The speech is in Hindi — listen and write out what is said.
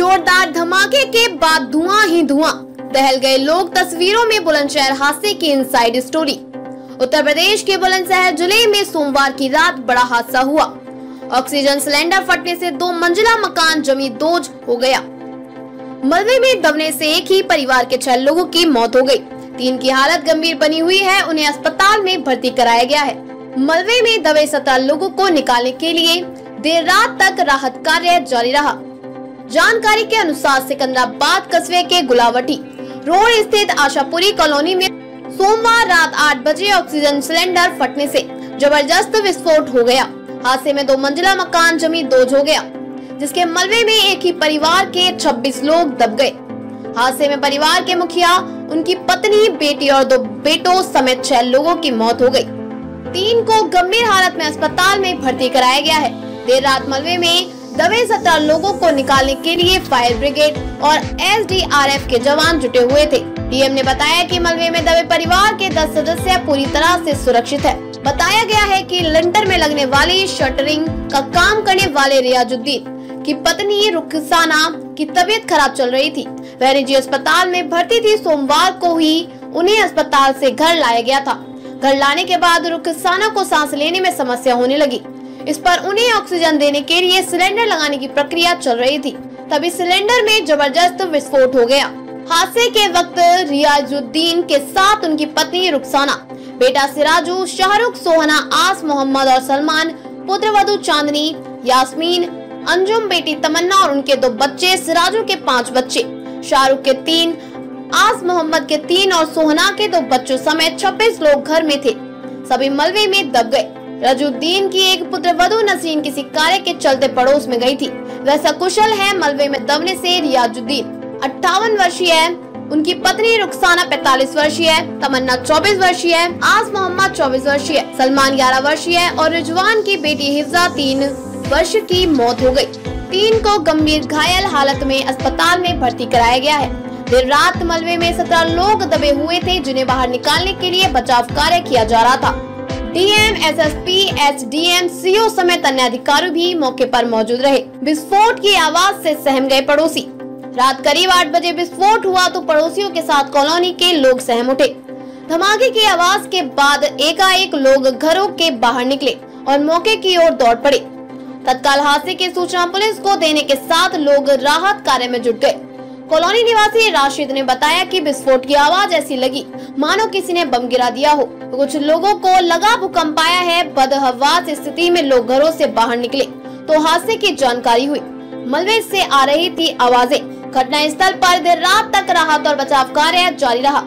जोरदार धमाके के बाद धुआं ही धुआं, दहल गए लोग। तस्वीरों में बुलंदशहर हादसे की इनसाइड स्टोरी। उत्तर प्रदेश के बुलंदशहर जिले में सोमवार की रात बड़ा हादसा हुआ। ऑक्सीजन सिलेंडर फटने से 2 मंजिला मकान जमी दोज हो गया। मलबे में दबने से एक ही परिवार के 6 लोगों की मौत हो गई। 3 की हालत गंभीर बनी हुई है, उन्हें अस्पताल में भर्ती कराया गया है। मलबे में दबे 17 लोगों को निकालने के लिए देर रात तक राहत कार्य जारी रहा। जानकारी के अनुसार सिकंदराबाद कस्बे के गुलावटी रोड स्थित आशापुरी कॉलोनी में सोमवार रात 8 बजे ऑक्सीजन सिलेंडर फटने से जबरदस्त विस्फोट हो गया। हादसे में 2 मंजिला मकान जमी दोज हो गया, जिसके मलबे में एक ही परिवार के 26 लोग दब गए। हादसे में परिवार के मुखिया, उनकी पत्नी, बेटी और 2 बेटों समेत 6 लोगों की मौत हो गई। 3 को गंभीर हालत में अस्पताल में भर्ती कराया गया है। देर रात मलबे में दबे 17 लोगों को निकालने के लिए फायर ब्रिगेड और SDRF के जवान जुटे हुए थे। डीएम ने बताया कि मलबे में दबे परिवार के 10 सदस्य पूरी तरह से सुरक्षित है। बताया गया है कि लिंटर में लगने वाली शटरिंग का काम करने वाले रियाजुद्दीन की पत्नी रुखसाना की तबीयत खराब चल रही थी। वह निजी अस्पताल में भर्ती थी। सोमवार को ही उन्हें अस्पताल से घर लाया गया था। घर लाने के बाद रुखसाना को सांस लेने में समस्या होने लगी। इस पर उन्हें ऑक्सीजन देने के लिए सिलेंडर लगाने की प्रक्रिया चल रही थी, तभी सिलेंडर में जबरदस्त विस्फोट हो गया। हादसे के वक्त रियाजुद्दीन के साथ उनकी पत्नी रुखसाना, बेटा सिराजू, शाहरुख, सोहना, आस मोहम्मद और सलमान, पुत्रवधू चांदनी, यास्मीन, अंजुम, बेटी तमन्ना और उनके 2 बच्चे, सिराजू के 5 बच्चे, शाहरुख के 3, आस मोहम्मद के 3 और सोहना के 2 बच्चों समेत 26 लोग घर में थे। सभी मलबे में दब गए। रियाजुद्दीन की एक पुत्रवधू नसरीन किसी कार्य के चलते पड़ोस में गई थी। वह सकुशल है। मलबे में दबने से रियाजुद्दीन 58 वर्षीय है, उनकी पत्नी रुखसाना 45 वर्षीय है, तमन्ना 24 वर्षीय है, आस मोहम्मद 24 वर्षीय है, सलमान 11 वर्षीय है और रिजवान की बेटी हिफ्जा 3 वर्ष की मौत हो गई। 3 को गंभीर घायल हालत में अस्पताल में भर्ती कराया गया है। देर रात मलबे में 17 लोग दबे हुए थे, जिन्हें बाहर निकालने के लिए बचाव कार्य किया जा रहा था। डीएम, SSP, SDM, CO समेत अन्य अधिकारी भी मौके पर मौजूद रहे। विस्फोट की आवाज से सहम गए पड़ोसी। रात करीब 8 बजे विस्फोट हुआ तो पड़ोसियों के साथ कॉलोनी के लोग सहम उठे। धमाके की आवाज के बाद एकाएक लोग घरों के बाहर निकले और मौके की ओर दौड़ पड़े। तत्काल हादसे की सूचना पुलिस को देने के साथ लोग राहत कार्य में जुट गए। कॉलोनी निवासी राशिद ने बताया कि विस्फोट की आवाज ऐसी लगी मानो किसी ने बम गिरा दिया हो। कुछ लोगों को लगा भूकंप आया है। बदहवास स्थिति में लोग घरों से बाहर निकले तो हादसे की जानकारी हुई। मलबे से आ रही थी आवाजें। घटना स्थल पर देर रात तक राहत और बचाव कार्य जारी रहा।